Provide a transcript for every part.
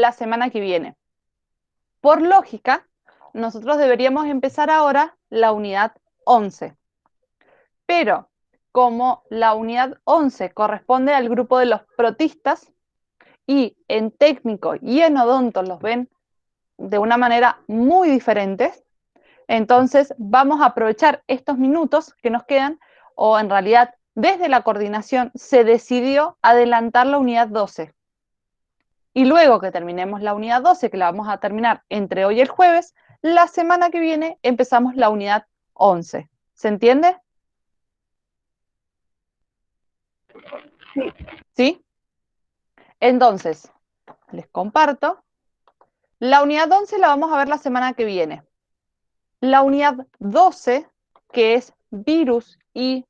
la semana que viene. Por lógica, nosotros deberíamos empezar ahora la unidad 11. Pero como la unidad 11 corresponde al grupo de los protistas y en técnico y en odonto los ven de una manera muy diferente, entonces vamos a aprovechar estos minutos que nos quedan, o en realidad desde la coordinación se decidió adelantar la unidad 12. Y luego que terminemos la unidad 12, que la vamos a terminar entre hoy y el jueves, la semana que viene empezamos la unidad 11. ¿Se entiende? Sí. ¿Sí? Entonces, les comparto. La unidad 11 la vamos a ver la semana que viene. La unidad 12, que es virus y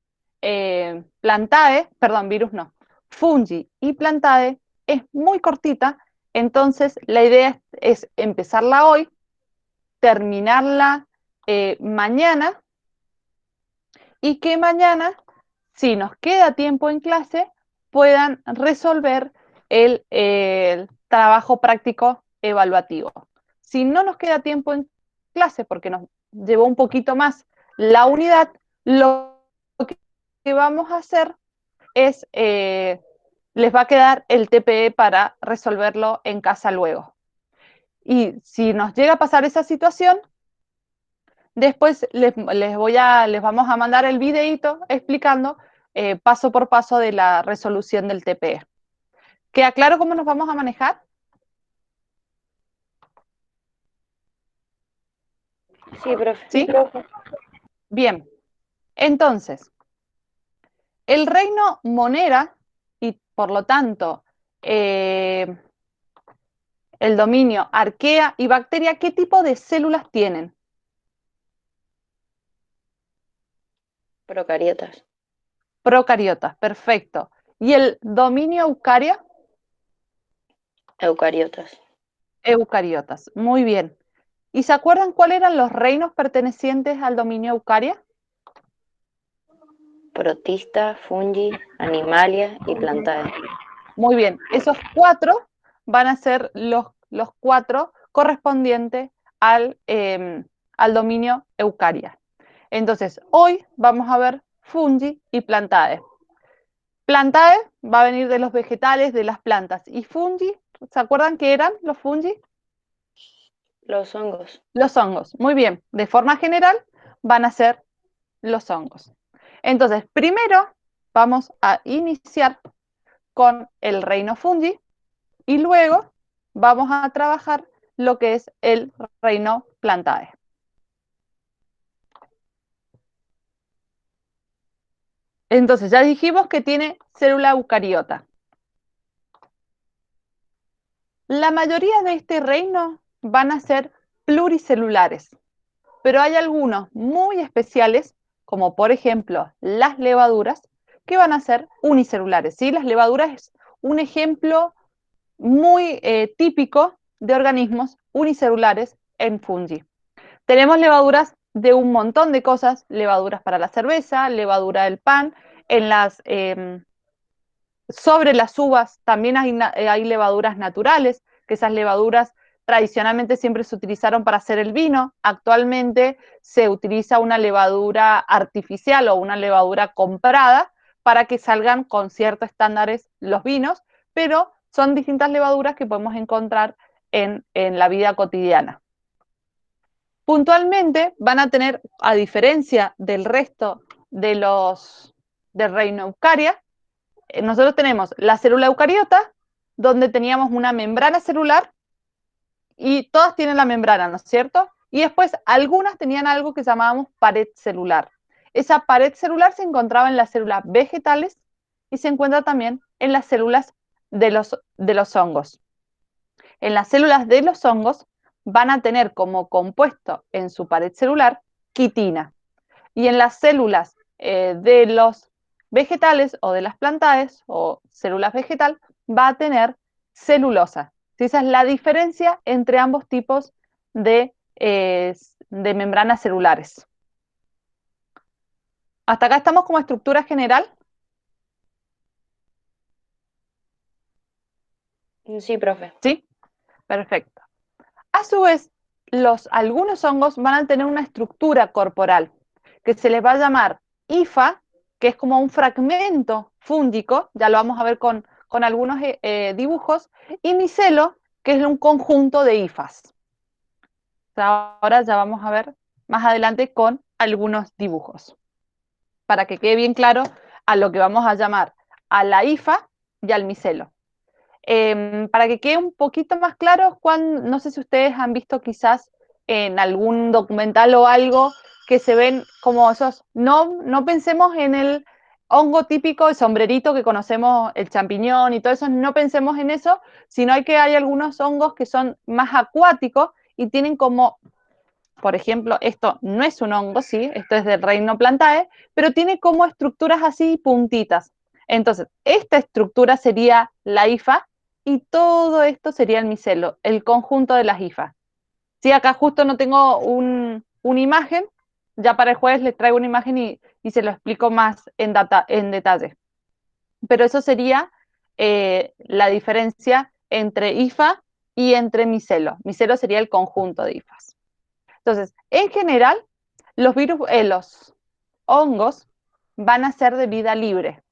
plantae, perdón, virus no, fungi y plantae, es muy cortita, entonces la idea es empezarla hoy, terminarla mañana y que mañana, si nos queda tiempo en clase, puedan resolver el trabajo práctico evaluativo. Si no nos queda tiempo en clase, porque nos llevó un poquito más la unidad, lo que vamos a hacer es, les va a quedar el TPE para resolverlo en casa luego. Y si nos llega a pasar esa situación, después les vamos a mandar el videito explicando paso por paso de la resolución del TPE. ¿Queda claro cómo nos vamos a manejar? Sí, profe. ¿Sí? Bien. Entonces, el reino Monera y por lo tanto el dominio arquea y bacteria, ¿qué tipo de células tienen? Procariotas. Procariotas, perfecto. ¿Y el dominio eucaria? Eucariotas. Eucariotas, muy bien. ¿Y se acuerdan cuáles eran los reinos pertenecientes al dominio eucaria? Protista, fungi, animalia y plantae. Muy bien, esos cuatro van a ser los cuatro correspondientes al dominio eucaria. Entonces, hoy vamos a ver fungi y plantae. Plantae va a venir de los vegetales, de las plantas. Y fungi, ¿se acuerdan qué eran los fungi? Los hongos. Los hongos. Muy bien, de forma general van a ser los hongos. Entonces, primero vamos a iniciar con el reino fungi y luego vamos a trabajar lo que es el reino plantae. Entonces, ya dijimos que tiene célula eucariota. La mayoría de este reino van a ser pluricelulares, pero hay algunos muy especiales, como por ejemplo las levaduras, que van a ser unicelulares. ¿Sí? Las levaduras es un ejemplo muy típico de organismos unicelulares en fungi. Tenemos levaduras de un montón de cosas, levaduras para la cerveza, levadura del pan, en sobre las uvas también hay levaduras naturales, que esas levaduras tradicionalmente siempre se utilizaron para hacer el vino. Actualmente se utiliza una levadura artificial o una levadura comprada para que salgan con ciertos estándares los vinos, pero son distintas levaduras que podemos encontrar en la vida cotidiana. Puntualmente van a tener, a diferencia del resto de los del reino eucaria, nosotros tenemos la célula eucariota, donde teníamos una membrana celular, y todas tienen la membrana, ¿no es cierto? Y después algunas tenían algo que llamábamos pared celular. Esa pared celular se encontraba en las células vegetales y se encuentra también en las células de los hongos. En las células de los hongos van a tener como compuesto en su pared celular quitina. Y en las células de los vegetales o de las plantaes o células vegetal va a tener celulosa. ¿Sí? Esa es la diferencia entre ambos tipos de membranas celulares. Hasta acá estamos como estructura general. Sí, profe. ¿Sí? Perfecto. A su vez, algunos hongos van a tener una estructura corporal que se les va a llamar hifa, que es como un fragmento fúngico, ya lo vamos a ver con algunos dibujos, y micelo, que es un conjunto de hifas. Ahora ya vamos a ver más adelante con algunos dibujos, para que quede bien claro a lo que vamos a llamar a la hifa y al micelo. Para que quede un poquito más claro, Juan, no sé si ustedes han visto quizás en algún documental o algo que se ven como esos, no pensemos en el hongo típico, el sombrerito que conocemos, el champiñón y todo eso, no pensemos en eso, sino hay algunos hongos que son más acuáticos y tienen como, por ejemplo, esto no es un hongo, sí, esto es del reino Plantae, pero tiene como estructuras así puntitas. Entonces, esta estructura sería la hifa y todo esto sería el micelo, el conjunto de las hifas. Sí, acá justo no tengo una imagen, ya para el jueves les traigo una imagen y se lo explico más en detalle. Pero eso sería la diferencia entre hifa y entre micelo. Micelo sería el conjunto de hifas. Entonces, en general, los hongos van a ser de vida libre.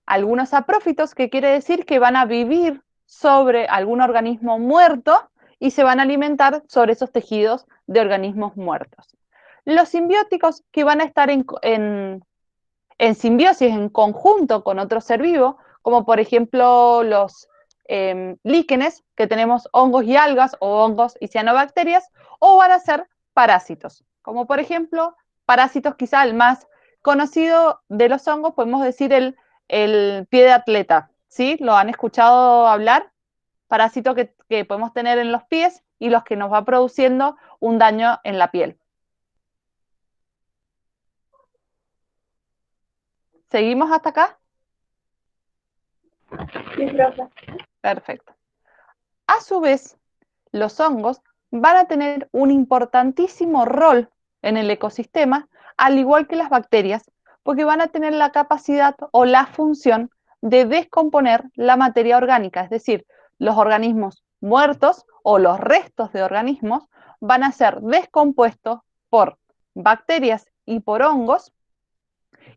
Algunos saprófitos, que quiere decir que van a vivir sobre algún organismo muerto y se van a alimentar sobre esos tejidos de organismos muertos. Los simbióticos, que van a estar en simbiosis, en conjunto con otro ser vivo, como por ejemplo los líquenes, que tenemos hongos y algas, o hongos y cianobacterias, o van a ser parásitos, como por ejemplo parásitos, quizá el más conocido de los hongos, podemos decir el pie de atleta, ¿sí? ¿Lo han escuchado hablar? Parásito que podemos tener en los pies y los que nos va produciendo un daño en la piel. ¿Seguimos hasta acá? Sí, profe. Perfecto. A su vez, los hongos van a tener un importantísimo rol en el ecosistema, al igual que las bacterias, porque van a tener la capacidad o la función de descomponer la materia orgánica, es decir, los organismos muertos o los restos de organismos van a ser descompuestos por bacterias y por hongos,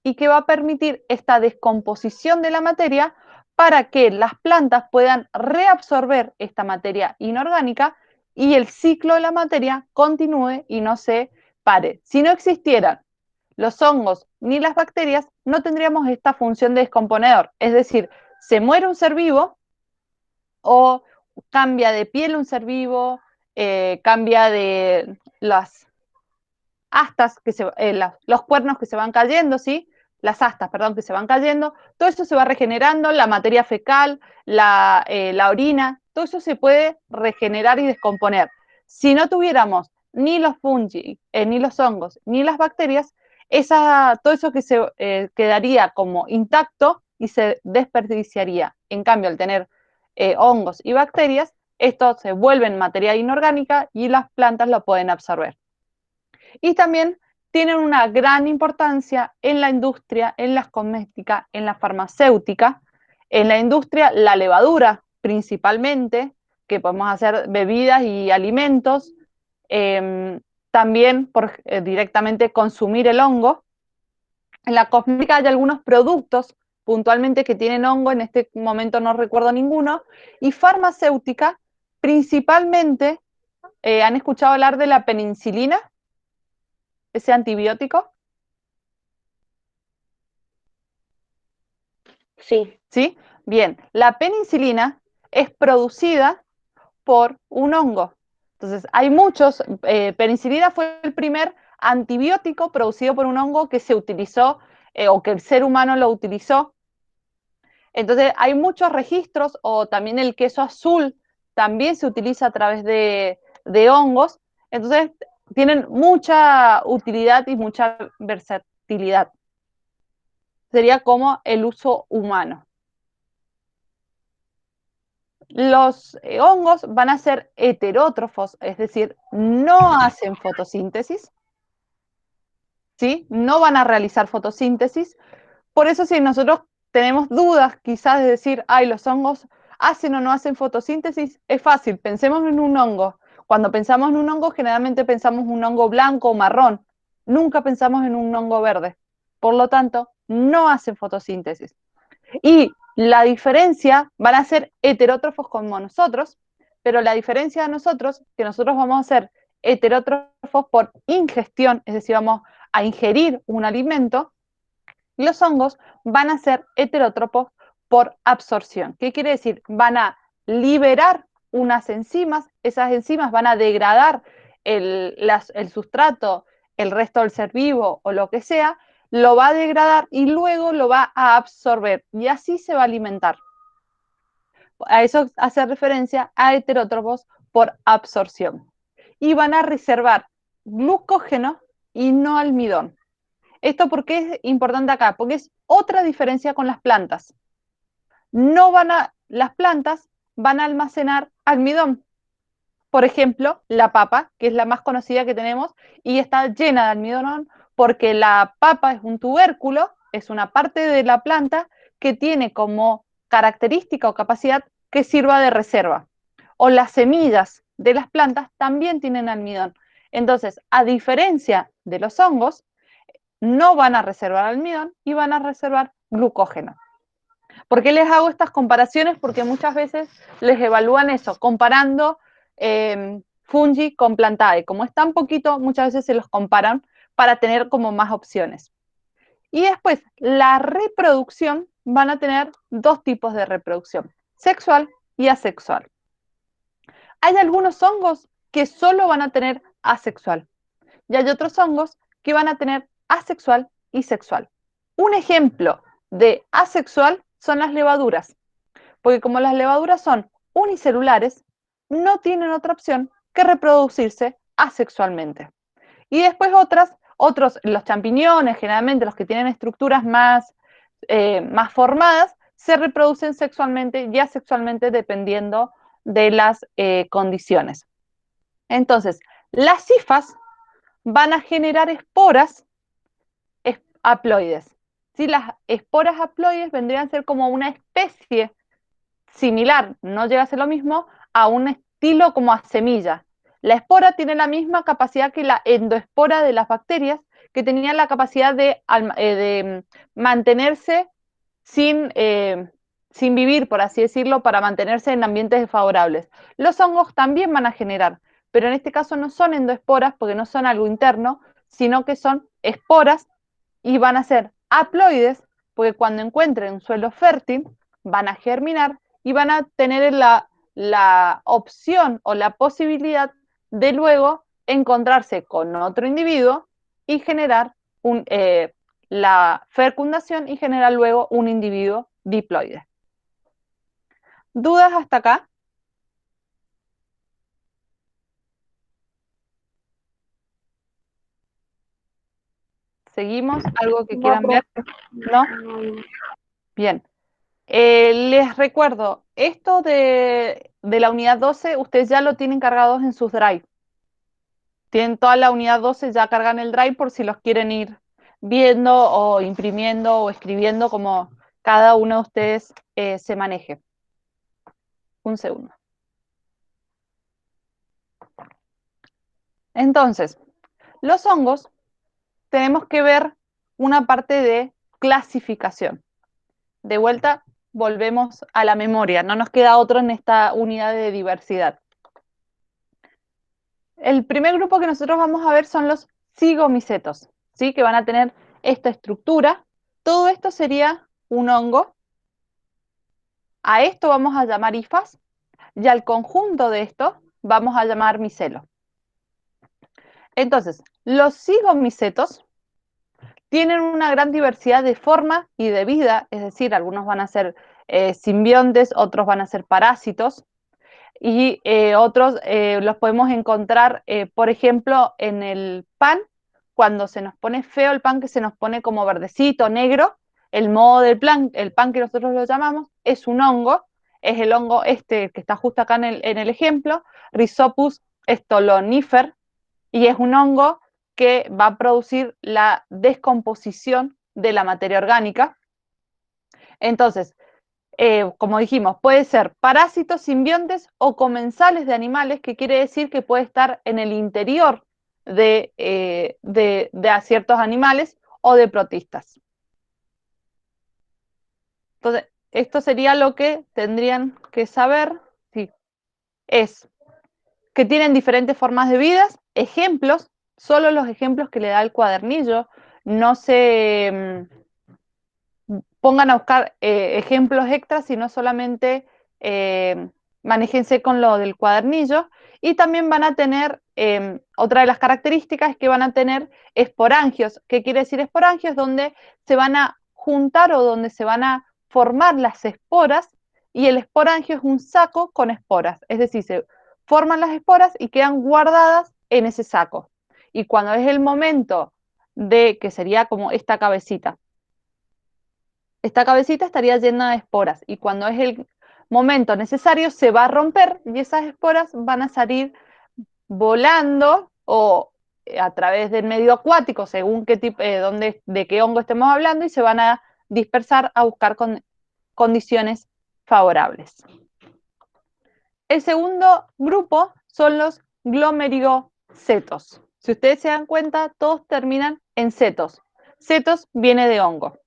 y que va a permitir esta descomposición de la materia para que las plantas puedan reabsorber esta materia inorgánica y el ciclo de la materia continúe y no se pare. Si no existieran los hongos ni las bacterias, no tendríamos esta función de descomponedor. Es decir, se muere un ser vivo o cambia de piel un ser vivo, cambia de las astas, los cuernos que se van cayendo, ¿sí? Las astas, perdón, que se van cayendo, todo eso se va regenerando, la materia fecal, la orina, todo eso se puede regenerar y descomponer. Si no tuviéramos ni los fungi, ni los hongos, ni las bacterias, todo eso que se quedaría como intacto y se desperdiciaría. En cambio, al tener hongos y bacterias, esto se vuelve en materia inorgánica y las plantas lo pueden absorber. Y también tienen una gran importancia en la industria, en la cosmética, en la farmacéutica. En la industria, la levadura principalmente, que podemos hacer bebidas y alimentos, también directamente consumir el hongo. En la cosmética hay algunos productos puntualmente que tienen hongo, en este momento no recuerdo ninguno, y farmacéutica, principalmente, ¿han escuchado hablar de la penicilina? Ese antibiótico, Sí, ¿sí? Bien, la penicilina es producida por un hongo. Entonces, hay muchos, penicilina fue el primer antibiótico producido por un hongo que se utilizó o que el ser humano lo utilizó. Entonces, hay muchos registros, o también el queso azul también se utiliza a través de hongos. Entonces, tienen mucha utilidad y mucha versatilidad. Sería como el uso humano. Los hongos van a ser heterótrofos, es decir, no hacen fotosíntesis, ¿sí? No van a realizar fotosíntesis. Por eso, si nosotros tenemos dudas quizás de decir, ay, los hongos ¿Hacen o no hacen fotosíntesis? Es fácil, pensemos en un hongo. Cuando pensamos en un hongo, generalmente pensamos en un hongo blanco o marrón. Nunca pensamos en un hongo verde. Por lo tanto, no hacen fotosíntesis. Y la diferencia, van a ser heterótrofos como nosotros, pero la diferencia de nosotros, que nosotros vamos a ser heterótrofos por ingestión, es decir, vamos a ingerir un alimento, y los hongos van a ser heterótrofos por absorción. ¿Qué quiere decir? Van a liberar unas enzimas, esas enzimas van a degradar el sustrato, el resto del ser vivo o lo que sea, lo va a degradar y luego lo va a absorber y así se va a alimentar. A eso hace referencia a heterótrofos por absorción. Y van a reservar glucógeno y no almidón. ¿Esto por qué es importante acá? Porque es otra diferencia con las plantas. Las plantas van a almacenar almidón. Por ejemplo, la papa, que es la más conocida que tenemos, y está llena de almidón porque la papa es un tubérculo, es una parte de la planta que tiene como característica o capacidad que sirva de reserva. O las semillas de las plantas también tienen almidón. Entonces, a diferencia de los hongos, no van a reservar almidón y van a reservar glucógeno. ¿Por qué les hago estas comparaciones? Porque muchas veces les evalúan eso, comparando fungi con plantae. Como es tan poquito, muchas veces se los comparan para tener como más opciones. Y después, la reproducción, van a tener dos tipos de reproducción, sexual y asexual. Hay algunos hongos que solo van a tener asexual y hay otros hongos que van a tener asexual y sexual. Un ejemplo de asexual son las levaduras, porque como las levaduras son unicelulares, no tienen otra opción que reproducirse asexualmente. Y después otros, los champiñones, generalmente los que tienen estructuras más formadas, se reproducen sexualmente y asexualmente dependiendo de las condiciones. Entonces, las cifas van a generar esporas haploides. ¿Sí? Las esporas haploides vendrían a ser como una especie similar, no llega a ser lo mismo, a un estilo como a semilla. La espora tiene la misma capacidad que la endoespora de las bacterias, que tenían la capacidad de mantenerse sin vivir, por así decirlo, para mantenerse en ambientes desfavorables. Los hongos también van a generar, pero en este caso no son endoesporas porque no son algo interno, sino que son esporas y van a ser haploides porque cuando encuentren un suelo fértil van a germinar y van a tener la opción o la posibilidad de luego encontrarse con otro individuo y generar la fecundación y generar luego un individuo diploide. ¿Dudas hasta acá? ¿Seguimos? ¿Algo que No, quieran ver? ¿No? Bien. Les recuerdo, esto de la unidad 12, ustedes ya lo tienen cargados en sus drive. Tienen toda la unidad 12 ya cargada en el drive por si los quieren ir viendo o imprimiendo o escribiendo como cada uno de ustedes se maneje. Un segundo. Entonces, los hongos tenemos que ver una parte de clasificación. De vuelta, volvemos a la memoria, no nos queda otro en esta unidad de diversidad. El primer grupo que nosotros vamos a ver son los cigomicetos, ¿sí? Que van a tener esta estructura. Todo esto sería un hongo. A esto vamos a llamar hifas y al conjunto de esto vamos a llamar micelo. Entonces, los cigomicetos tienen una gran diversidad de forma y de vida, es decir, algunos van a ser simbiontes, otros van a ser parásitos, y otros los podemos encontrar, por ejemplo, en el pan, cuando se nos pone feo el pan, que se nos pone como verdecito, negro, el modo del plan, el pan que nosotros lo llamamos, es un hongo, es el hongo este que está justo acá en el ejemplo, Rhizopus stolonifer, y es un hongo que va a producir la descomposición de la materia orgánica. Entonces, como dijimos, puede ser parásitos, simbiontes o comensales de animales, que quiere decir que puede estar en el interior de a ciertos animales o de protistas. Entonces, esto sería lo que tendrían que saber, sí, es que tienen diferentes formas de vidas, ejemplos, solo los ejemplos que le da el cuadernillo, no se pongan a buscar ejemplos extras, sino solamente manéjense con lo del cuadernillo. Y también van a tener, otra de las características es que van a tener esporangios. ¿Qué quiere decir esporangios? Donde se van a juntar o donde se van a formar las esporas, y el esporangio es un saco con esporas, es decir, se forman las esporas y quedan guardadas en ese saco. Y cuando es el momento de, que sería como esta cabecita estaría llena de esporas, y cuando es el momento necesario se va a romper y esas esporas van a salir volando o a través del medio acuático, según qué tipo, de qué hongo estemos hablando, y se van a dispersar a buscar condiciones favorables. El segundo grupo son los glomerigocetos. Si ustedes se dan cuenta, todos terminan en cetos. Cetos viene de hongo.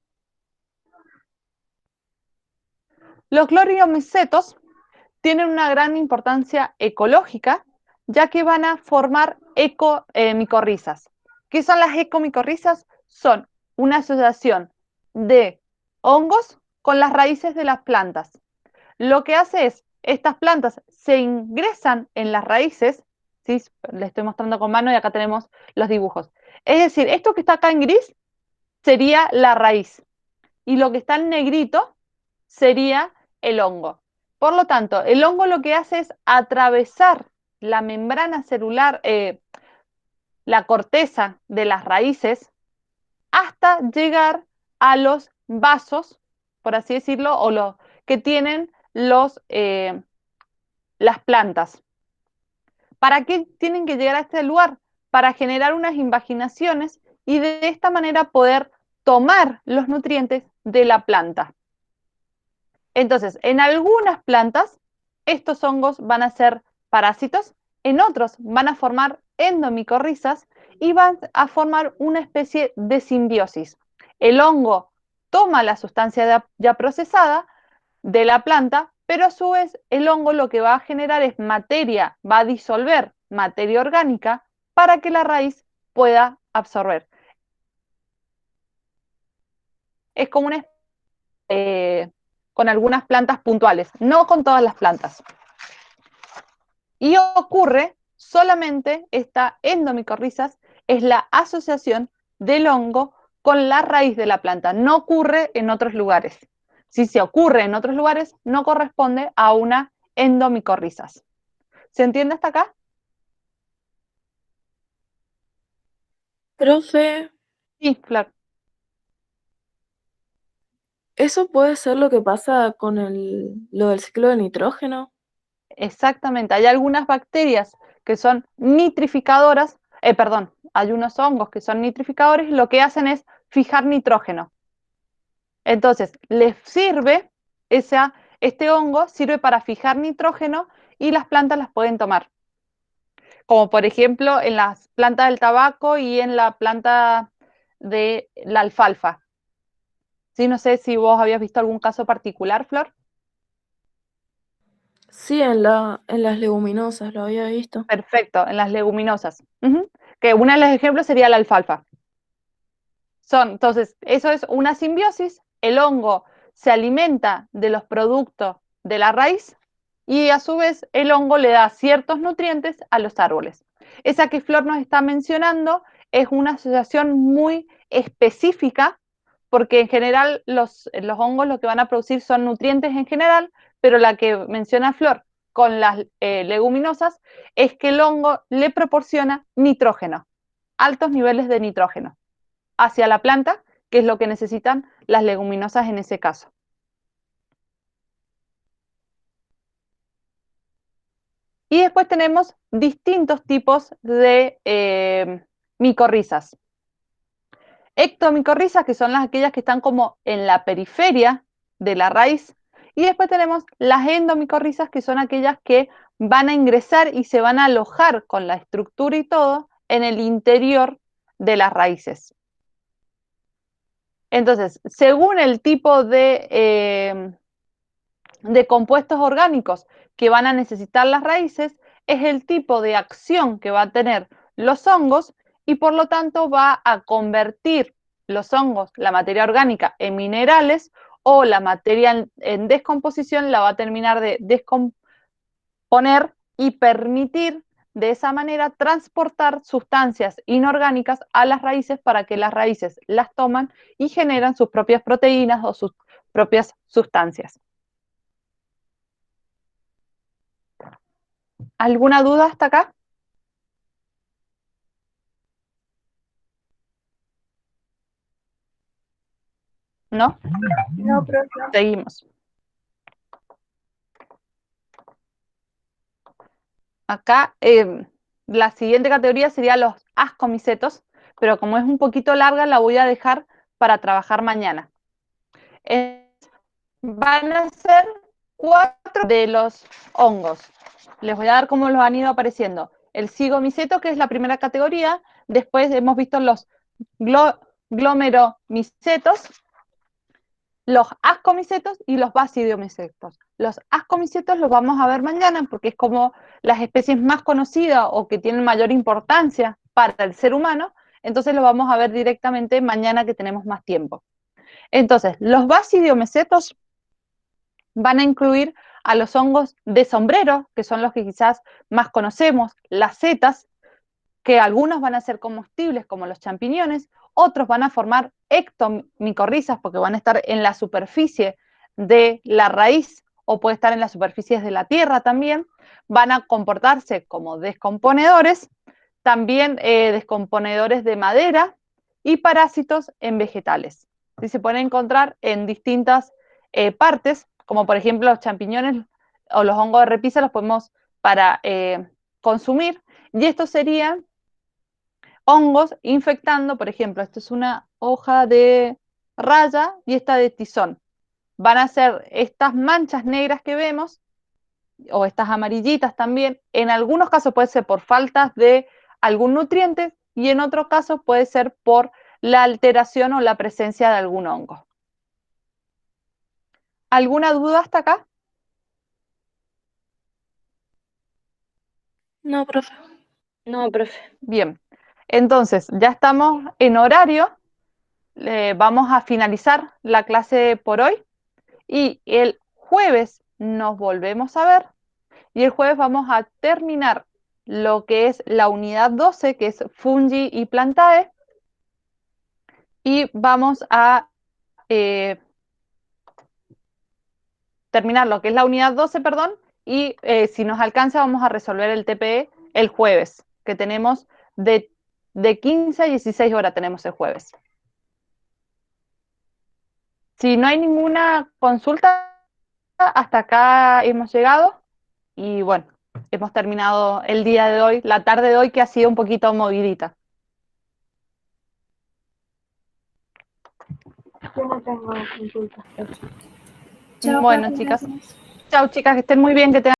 Los glomerigocetos tienen una gran importancia ecológica, ya que van a formar micorrizas. ¿Qué son las ecomicorrizas? Son una asociación de hongos con las raíces de las plantas. Lo que hace es, estas plantas se ingresan en las raíces, ¿sí? Le estoy mostrando con mano y acá tenemos los dibujos. Es decir, esto que está acá en gris sería la raíz, y lo que está en negrito sería el hongo. Por lo tanto, el hongo lo que hace es atravesar la membrana celular, la corteza de las raíces, hasta llegar a los vasos, por así decirlo, o los que tienen las plantas. ¿Para qué tienen que llegar a este lugar? Para generar unas invaginaciones y de esta manera poder tomar los nutrientes de la planta. Entonces, en algunas plantas, estos hongos van a ser parásitos, en otros van a formar endomicorrizas y van a formar una especie de simbiosis. El hongo toma la sustancia ya procesada de la planta, pero a su vez el hongo lo que va a generar es materia, va a disolver materia orgánica para que la raíz pueda absorber. Es como una con algunas plantas puntuales, no con todas las plantas. Y ocurre solamente, esta endomicorrizas es la asociación del hongo con la raíz de la planta, no ocurre en otros lugares. Si se ocurre en otros lugares, no corresponde a una endomicorrizas. ¿Se entiende hasta acá? Profe, Sí, claro. ¿eso puede ser lo que pasa con lo del ciclo de nitrógeno? Exactamente. Hay algunas bacterias que son nitrificadoras, perdón, hay unos hongos que son nitrificadores, y lo que hacen es fijar nitrógeno. Entonces, les sirve, este hongo sirve para fijar nitrógeno y las plantas las pueden tomar. Como por ejemplo en las plantas del tabaco y en la planta de la alfalfa. Sí, no sé si vos habías visto algún caso particular, Flor. Sí, en las leguminosas lo había visto. Perfecto, en las leguminosas. Que uno de los ejemplos sería la alfalfa. Entonces, eso es una simbiosis. El hongo se alimenta de los productos de la raíz y a su vez el hongo le da ciertos nutrientes a los árboles. Esa que Flor nos está mencionando es una asociación muy específica, porque en general los hongos lo que van a producir son nutrientes en general, pero la que menciona Flor con las leguminosas es que el hongo le proporciona nitrógeno, altos niveles de nitrógeno hacia la planta, que es lo que necesitan las leguminosas en ese caso. Y después tenemos distintos tipos de micorrizas. Ectomicorrizas, que son aquellas que están como en la periferia de la raíz, Y después tenemos las endomicorrizas, que son aquellas que van a ingresar y se van a alojar con la estructura y todo en el interior de las raíces. Entonces, según el tipo de compuestos orgánicos que van a necesitar las raíces, es el tipo de acción que va a tener los hongos y por lo tanto va a convertir los hongos, la materia orgánica, en minerales, o la materia en descomposición la va a terminar de descomponer y permitir de esa manera transportar sustancias inorgánicas a las raíces para que las raíces las toman y generan sus propias proteínas o sus propias sustancias. ¿Alguna duda hasta acá? ¿No? No, profe. Seguimos. Acá la siguiente categoría sería los ascomicetos, pero como es un poquito larga la voy a dejar para trabajar mañana. Van a ser 4 de los hongos. Les voy a dar cómo los han ido apareciendo. El cigomiceto, que es la primera categoría. Después hemos visto los glomeromicetos, los ascomicetos y los basidiomicetos. Los ascomicetos los vamos a ver mañana porque es como las especies más conocidas o que tienen mayor importancia para el ser humano. Entonces los vamos a ver directamente mañana que tenemos más tiempo. Entonces, los basidiomicetos van a incluir a los hongos de sombrero, que son los que quizás más conocemos, las setas, que algunos van a ser comestibles como los champiñones, otros van a formar ectomicorrizas porque van a estar en la superficie de la raíz o puede estar en las superficies de la tierra también, van a comportarse como descomponedores, también descomponedores de madera y parásitos en vegetales. ¿Sí? Se pueden encontrar en distintas partes, como por ejemplo los champiñones o los hongos de repisa los podemos para consumir, y estos serían hongos infectando, por ejemplo, esto es una hoja de raya y esta de tizón. Van a ser estas manchas negras que vemos, o estas amarillitas también, en algunos casos puede ser por faltas de algún nutriente y en otros casos puede ser por la alteración o la presencia de algún hongo. ¿Alguna duda hasta acá? No, profe. No, profe. Bien, entonces ya estamos en horario, vamos a finalizar la clase por hoy y el jueves nos volvemos a ver y el jueves vamos a terminar lo que es la unidad 12, que es Fungi y Plantae, y vamos a terminar lo que es la unidad 12, perdón, y si nos alcanza vamos a resolver el TPE el jueves, que tenemos de 15 a 16 horas tenemos el jueves. Si no hay ninguna consulta, hasta acá hemos llegado y bueno, hemos terminado el día de hoy, la tarde de hoy que ha sido un poquito movidita. Yo no tengo consulta. Bueno, chicas. Chao, chicas, que estén muy bien, que tengan